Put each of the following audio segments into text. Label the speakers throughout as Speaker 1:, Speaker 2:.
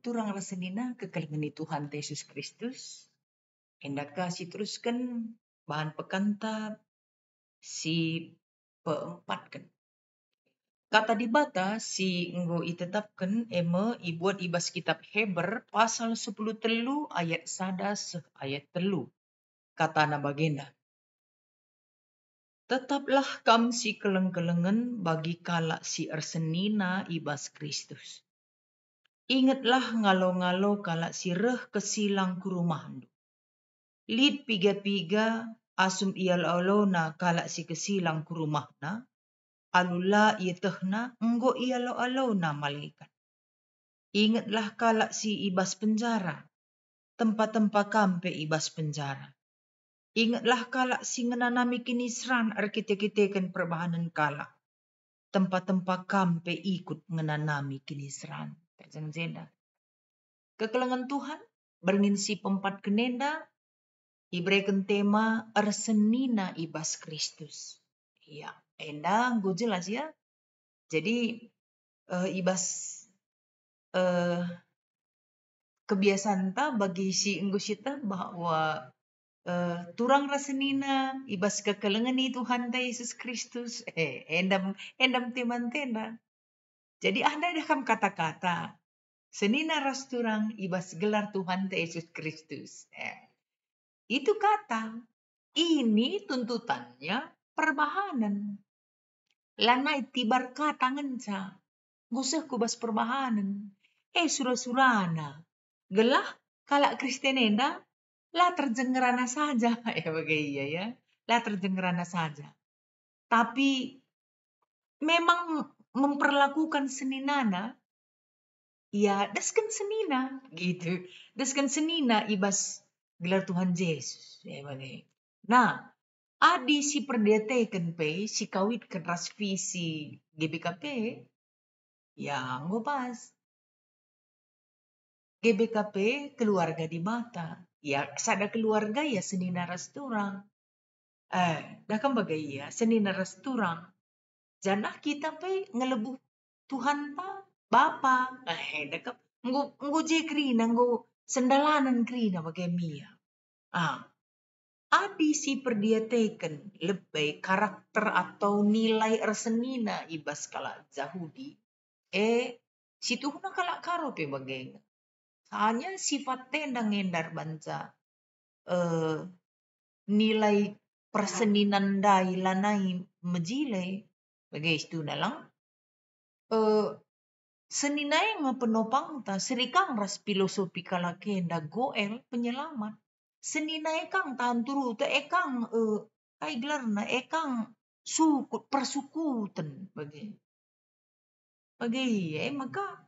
Speaker 1: turang rasenina kekalengani Tuhan Yesus Kristus. Endaka si teruskan bahan pekanta si keempat kan. Kata di bata si enggo itetapkan ibuat ibas kitab Heber pasal 10 telu ayat sada ayat telu. Kata na bagenda. Tetaplah kam si keleng-kelengen bagi kala si ersenina ibas Kristus. Ingatlah ngalo-ngalo kala si reh kesilang ku rumahandu. Lid piga-piga asum ialo-alona kala si kesilang ku rumahna. Alula ietehna enggo ialo-alona malaikat. Ingatlah kala si ibas penjara. Tempat-tempat kampe ibas penjara. Ingatlah kala si ngenanami kinisran arkite-kiteken perbahanan kala. Tempat-tempat kampe ikut ngenanami kinisran. Tajang jenda. Kekelengan Tuhan beringin si pempat kenenda iberikan tema ersenina ibas Kristus. Iya, enda gue jelas ya. Jadi ibas kebiasaan ta bagi si enggusita bahwa turang rasenina ibas kekelengan ni Tuhan ta Yesus Kristus. Endam teman tenda. Jadi anda dah kam kata-kata senina ras turang ibas gelar Tuhan ta Yesus Kristus. Itu kata. Ini tuntutannya perbahanan. Lana itibar kata ngenca. Ngusah kubas perbahanan. Surah-surana. Gelah kalak Kristenenda. Lah terjengerana saja. Bagaimana ya. Lah terjengerana saja. Tapi memang memperlakukan seninana. Ya deskan senina. Gitu. Deskan senina ibas gelar Tuhan Yesus. Bagaimana. Nah, adi si perdeteken pe, si kawit keras visi GBKP, ya ngopas. GBKP keluarga di mata. Ya, sada keluarga ya senina resturang. Dah kan bagai ya, senina resturang. Janah kita pe ngelebuh Tuhan ta, Bapa. Dah kan, nggo je krina, nggo sendalanan krina bagai Mia. Adi si perdiateken lebih karakter atau nilai ersenina ibas kala Yahudi. Si Tuhuna kala karo pe bageng. Hanya sifat tendang ngendar banca. Nilai perseninan dai lanai mejile. Bagai itu nalang. Seninai penopang ta serikang ras filosofi kala kenda goel penyelamat. Senina ekang tahan turu te ekang gelarna ekang sukut persukuten bagi maka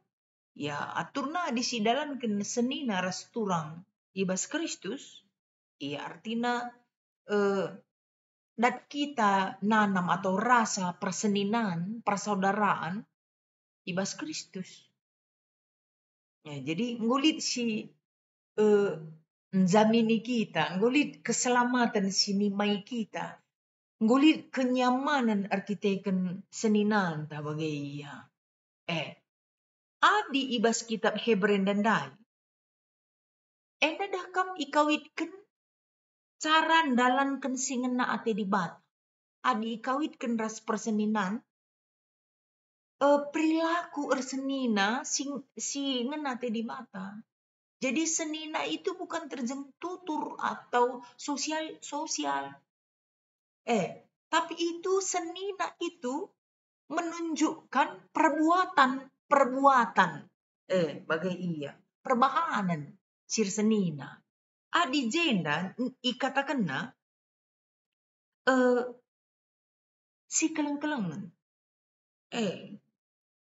Speaker 1: ya aturna di sidalan ken senina ras turang ibas Kristus iya artina dat kita nanam atau rasa perseninan persaudaraan ibas Kristus ya jadi ngulit si zamini kita, ngulit keselamatan sinimai kita, ngulit kenyamanan arkiteken seninan ta bagai ya. Adi ibas kitab Hebrew dan Dai. Enda dah kam ikawitken cara dalankan singena ate di bat. Adi ikawitken ras perseninan. Perilaku ersenina singena ate di mata. Jadi senina itu bukan terjengtutur atau sosial. Tapi itu senina itu menunjukkan perbuatan. Bagai iya. Perbahanan sir senina. Adi jenda ikatakanna si keleng-kelengan.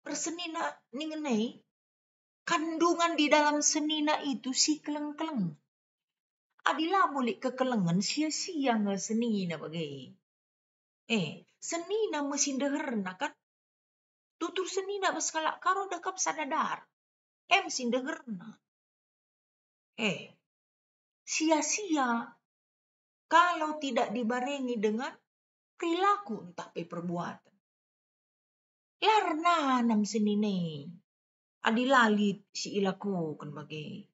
Speaker 1: Persenina ningenai kandungan di dalam senina itu si keleng-keleng. Adilah boleh kekelengan sia-sia nggak senina bagai. Senina mesin deherna kan. Tutur senina baskala karo dakap sadadar. Mesin deherna. Sia-sia kalau tidak dibarengi dengan perilaku entah perbuatan. Larna nam senine. Adilalit si ilaku kan bagi.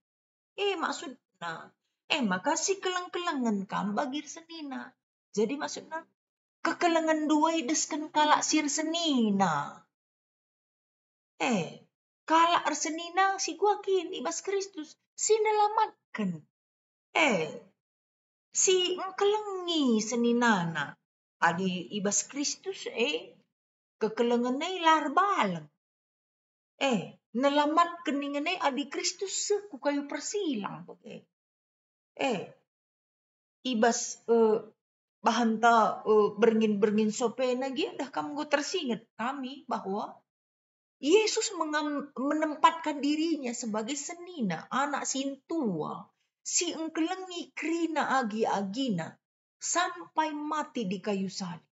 Speaker 1: Maksudna. Maka si kelang-kelangan kam bagir senina. Jadi maksudnya kekelangan duai deskan kalak sir senina. Kalak arsenina si guakin ibas Kristus sinalamatkan. Si engkelengi seninana. Adi ibas Kristus kekelenganay larbalang. Nalamat keninganay adi Kristus ku kayu persilang. Ibas bahanta berngin-berngin sopena dah kamu tersingat kami bahwa Yesus menempatkan dirinya sebagai senina, anak sintua, si engkelengi krina agi-agina, sampai mati di kayu salib.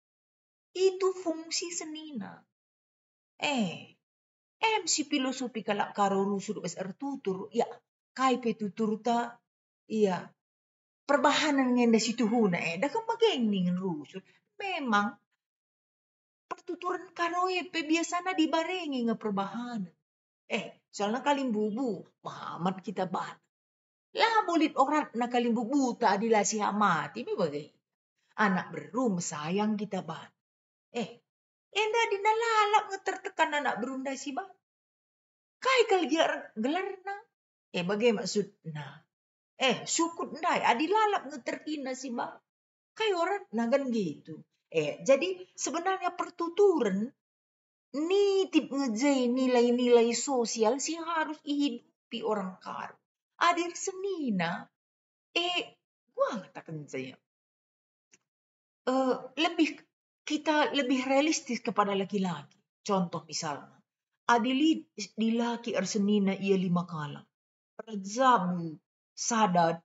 Speaker 1: Itu fungsi senina. Si filosofi kalak karo rusur besar tutur, ya, kai petutur ta, iya, perbahanan ngenda situ huna, dah kan bageng rusur. Memang, pertuturan karoye biasanya dibarengi nge perbahanan. Soalnya kalimbubu, Muhammad kita ban. Lah bolit orang na kalimbubu tak adila si mati, bagai. Anak berum sayang kita ban. Enda dinalalak ngetertekan anak berunda si ban. Kai kal gelarna. Bagai maksudna. Syukur ndai adilalak ngeterkina si ban. Kai orang nagan gitu. Jadi sebenarnya pertuturan nitip ngejai nilai-nilai sosial sih harus dihidupi orang karo. Adir senina, gua ngatakan saya, kita lebih realistis kepada laki-laki. Contoh misalnya, adili di laki arsenina ia 5 kala. Rajabu sadat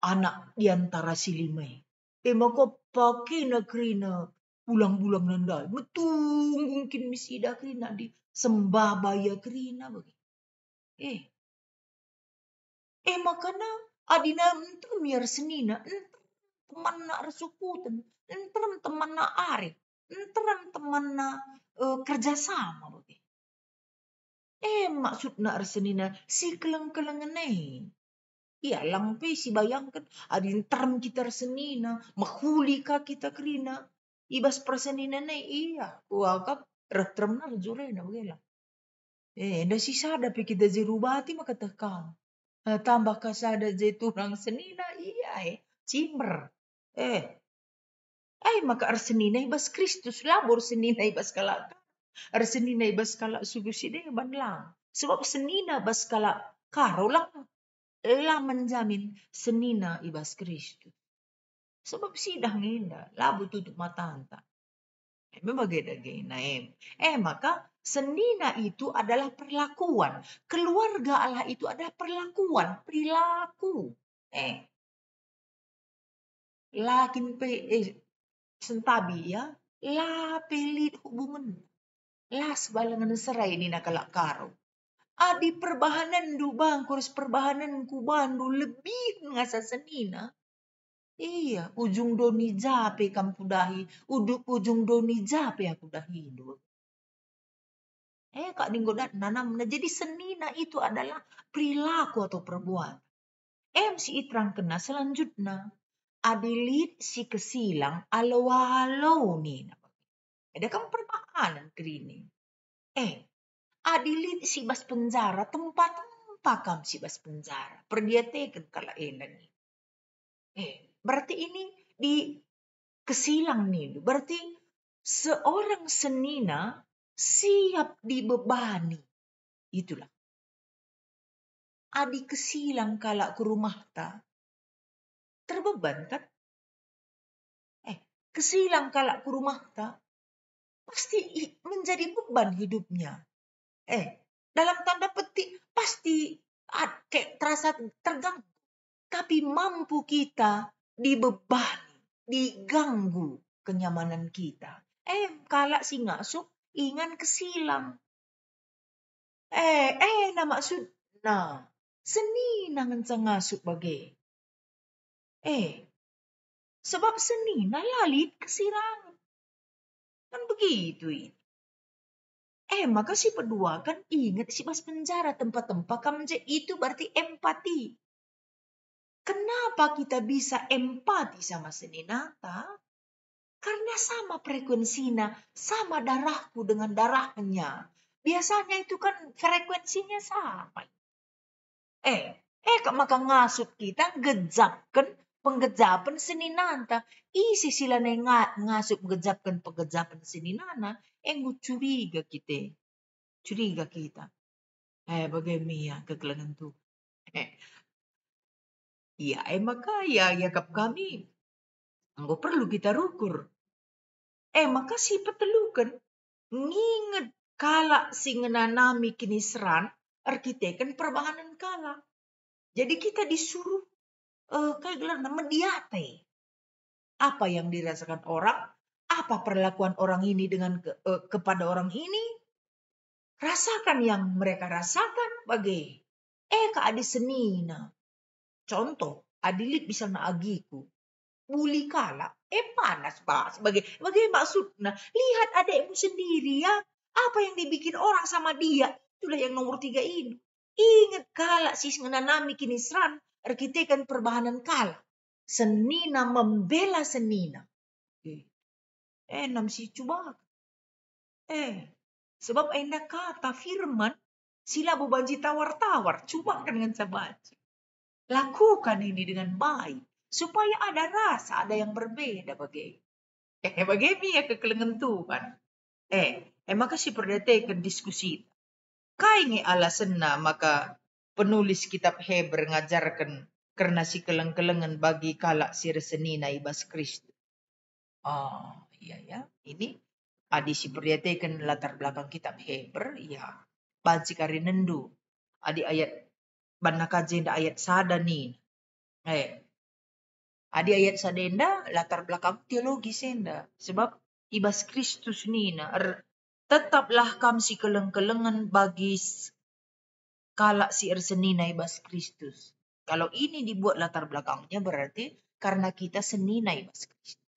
Speaker 1: anak diantara si 5. Maka pakai na krina pulang-pulang nandai. Betul mungkin misida krina di sembah baya krina bagi. Makana adina itu miar senina teman na rasukutan, teman na arif, teman na kerjasama bagi. Maksudna arsenina si keleng-kelengenai. Iya lampi si bayangkan adin term kita arsenina, mahuli ka kita krina. Ibas persenina na iya, wakap term na rajurena bagela. Da si sada pi kita jerubati maka tekam. Tambah kasada turang senina iya cimer. Maka arsenina ibas Kristus labor senina ibas kalak. Arsenina ibas kalak sugu side banlang. Sebab senina ibas kalak karo lah menjamin senina ibas Kristus. Sebab sidah ngenda labu tutup mata anta. Membagai maka senina itu adalah perlakuan. Keluarga Allah itu adalah perlakuan, perilaku. Lakin sentabi ya, la pelit hubungan. La sebalangan serai ni nakalak karo. Adi perbahanan du bang, kurus perbahanan ku bandu lebih ngasa senina. Iya, ujung doni jape kamu dahi, ujung doni jape aku dahi. Kak dinggodat nanam. Jadi senina itu adalah perilaku atau perbuatan. Si itrang kena selanjutnya. Adilit si kesilang alo-alo ni. Ada kan perbahanan kini. Adilit si bas penjara tempat-tempat kam si bas penjara. Perdiatekan kala enan ni. Berarti ini di kesilang nih. Berarti seorang senina siap dibebani. Itulah. Adi kesilang kala ke rumah ta. Terbeban kan? Kesilang kala ke rumah ta. Pasti menjadi beban hidupnya. Dalam tanda petik pasti kayak terasa terganggu. Tapi mampu kita dibebani, diganggu kenyamanan kita. Kala si ngasup ingan kesilang. Maksud senina ngan ngasup bagai. Sebab senina lalit kesirangan. Kan begitu ini. Maka si pedua kan ingat si pas penjara tempat-tempat kamje itu berarti empati. Kenapa kita bisa empati sama seninata? Karena sama frekuensinya, sama darahku dengan darahnya. Biasanya itu kan frekuensinya sama. Maka ngasut kita gejapkan penggejapan seninanta. Isi sila na ngasut gejapkan penggejapan seninana. Curiga kita. Curiga kita. Bagaimana kekelanan tuh. Maka yakap kami. Enggak perlu kita rukur. Maka si petelukan. Nginget kala singenanami kini seran. Arkitekan perbahanan kala. Jadi kita disuruh kayak gelar mediate. Apa yang dirasakan orang, apa perlakuan orang ini dengan kepada orang ini, rasakan yang mereka rasakan bagai adi senina. Contoh, adilit bisa na agiku, buli kala, panas pak. Sebagai maksudnya, lihat adekmu sendiri ya, apa yang dibikin orang sama dia, itulah yang nomor 3 ini. Ingat kala sis menanami kini seran, arkitekan perbahanan kala. Senina membela senina. Nam si coba. Sebab enda kata firman, sila bebanji tawar-tawar. Coba kan dengan sabaci. Lakukan ini dengan baik. Supaya ada rasa, ada yang berbeda bagi. Bagaimana ya kekelengan Tuhan. Maka si perdetekan diskusi. Kaingi alasan na maka penulis kitab Heber ngajarkan karena si keleng-kelengan bagi kalak si resenina ibas Kristus. Iya ya. Ini adi si perdetekan latar belakang kitab Heber. Ya. Banci kari nendu. Adi ayat banakajenda ayat sada nih. Adi ayat sadenda latar belakang teologi senda. Sebab ibas Kristus nina. Tetaplah kam si keleng-kelengan bagi kalak si ersenina ibas Kristus. Kalau ini dibuat latar belakangnya berarti karena kita senina ibas Kristus.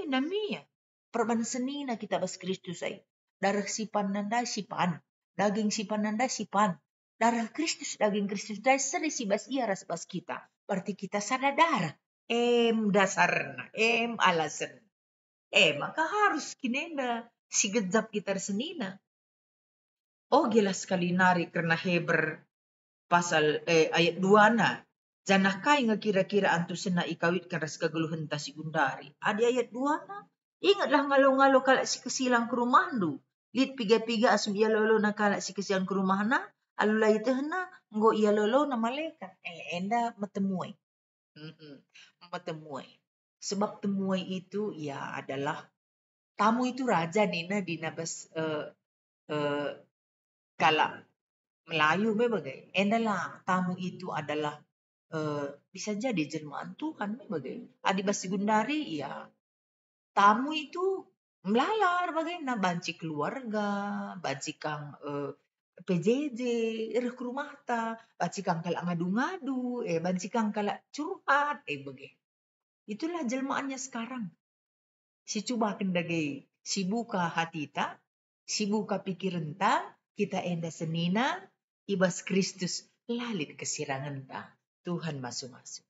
Speaker 1: Namanya. Perban senina kita ibas Kristus ay. Darah sipan nanda sipan. Daging sipan nanda sipan. Darah Kristus, daging Kristus. Dari seri sibas ia rasbas kita. Berarti kita sada darah. Dasarna. Alasan. Maka harus kinenda si gejap kita senina. Jelas sekali narik karena Heber pasal ayat 2 na. Janah kai nga kira-kira antu sena ikawit karas kaguluhan ta si gundari. Adi ayat 2 na. Ingatlah ngalo-ngalo kalak si kesilang ke rumahdu. Lit piga-piga asum ia lolo na kalak si kesilang ke rumah na. Alulay tehna ngo ia lolo na malaikat. Enda metemuai. Metemuai. Sebab temuai itu ya adalah tamu itu raja nina di nabas kalak Melayu bebagai. Endalah tamu itu adalah bisa jadi jelmaan Tuhan bebagai. Adibas Gundari ya tamu itu melalar bagaimana banci keluarga, banci kang PJJ, ke rumah ta, banci kang kalak ngadu-ngadu, banci kang kalak curhat, bagai. Itulah jelmaannya sekarang. Si coba kendagi, si buka hati ta, si buka pikiran ta, kita enda senina, ibas Kristus lalit kesirangan ta. Tuhan masuk-masuk.